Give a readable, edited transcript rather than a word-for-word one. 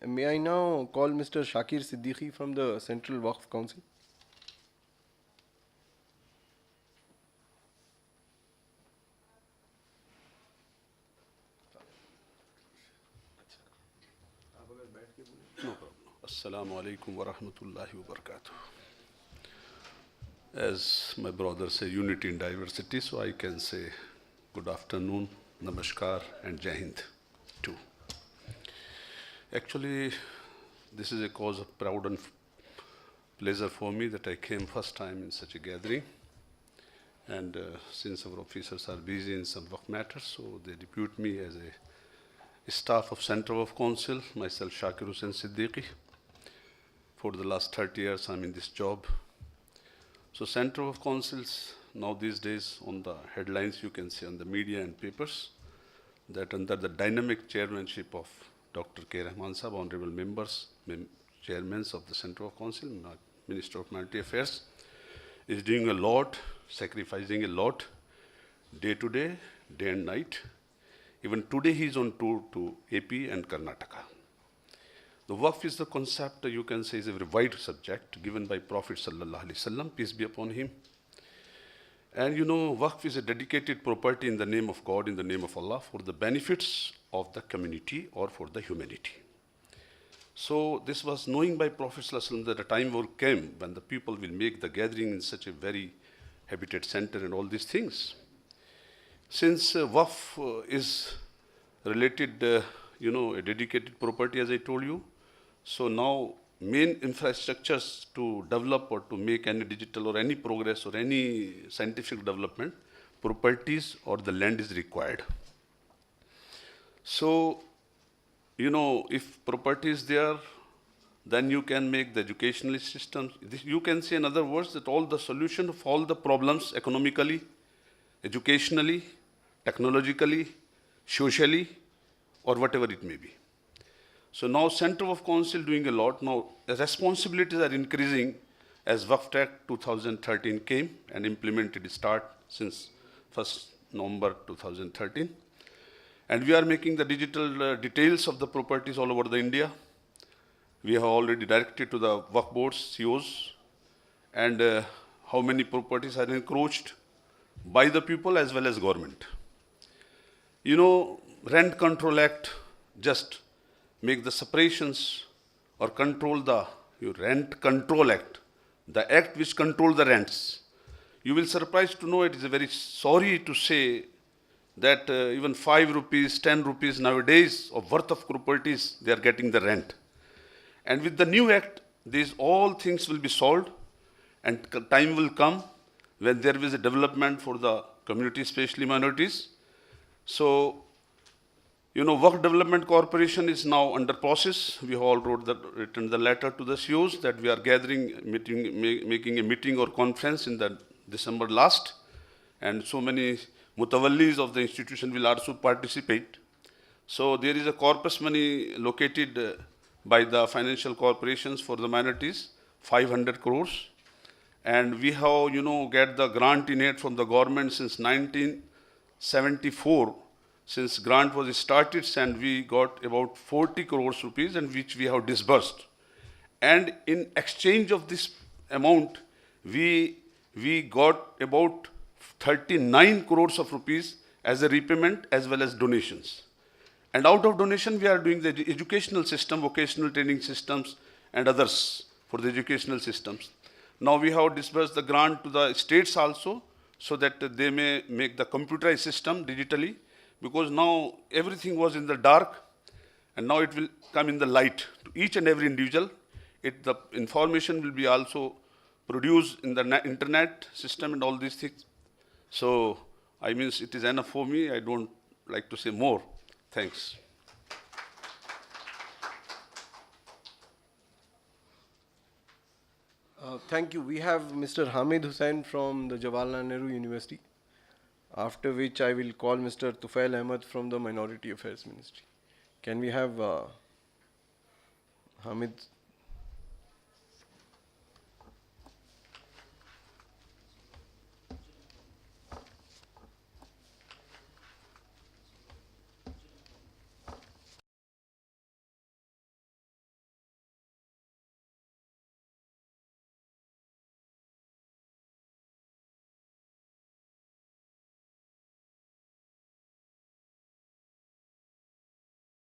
May I now call Mr. Shakir Siddiqui from the Central Waqf Council? No problem. Assalamu alaikum wa rahmatullahi wa barakatuh. As my brother say, unity in diversity, so I can say good afternoon, namaskar, and Jai Hind too. Actually, this is a cause of proud and pleasure for me that I came first time in such a gathering. And since our officers are busy in some work matters, so they depute me as a staff of Central Waqf Council, myself Shakir Hussain Siddiqui. For the last 30 years, I'm in this job. So Central Waqf Councils, now these days on the headlines you can see on the media and papers, that under the dynamic chairmanship of Dr. K. Rahman Sahab, honorable members, chairmen of the Central Waqf Council, Minister of Minority Affairs, is doing a lot, sacrificing a lot, day to day, day and night. Even today he is on tour to AP and Karnataka. The Waqf is the concept, you can say, is a very wide subject given by Prophet Sallallahu Alaihi Wasallam, peace be upon him. And you know, Waqf is a dedicated property in the name of God, in the name of Allah, for the benefits of the community or for the humanity. So this was knowing by Prophet Sallallahu Alaihi Wasallam that a time will come when the people will make the gathering in such a very habitat center and all these things. Since Waqf is related, a dedicated property, as I told you, so now main infrastructures to develop or to make any digital or any progress or any scientific development, properties or the land is required. So, if property is there, then you can make the educational systems. You can say in other words that all the solution of all the problems economically, educationally, technologically, socially, or whatever it may be. So now Central Waqf Council doing a lot. Now the responsibilities are increasing as Waqf Act 2013 came and implemented start since 1st November 2013. And we are making the digital details of the properties all over the India. We have already directed to the Waqf boards, COs, and how many properties are encroached by the people as well as government. Rent Control Act just make the separations or control the Rent Control Act, the act which control the rents. You will surprised to know, it is a very sorry to say that even 5 rupees, 10 rupees nowadays of worth of properties, they are getting the rent. And with the new act, these all things will be solved, and time will come when there is a development for the community, especially minorities. So, Waqf Development Corporation is now under process. We have all written the letter to the COs that we are gathering, making a meeting or conference in the December last, and so many mutawallis of the institution will also participate. So there is a corpus money located by the financial corporations for the minorities, 500 crores. And we have, get the grant in it from the government since 1974. Since grant was started, and we got about 40 crores rupees, and which we have disbursed. And in exchange of this amount, we got about 39 crores of rupees as a repayment as well as donations. And out of donation, we are doing the educational system, vocational training systems, and others for the educational systems. Now we have disbursed the grant to the states also, so that they may make the computerized system digitally, because now everything was in the dark, and now it will come in the light to each and every individual. The information will be also produced in the internet system and all these things. So, it is enough for me. I don't like to say more. Thanks. Thank you. We have Mr. Hamid Hussain from the Jawaharlal Nehru University, after which I will call Mr. Tufail Ahmed from the Minority Affairs Ministry. Can we have Hamid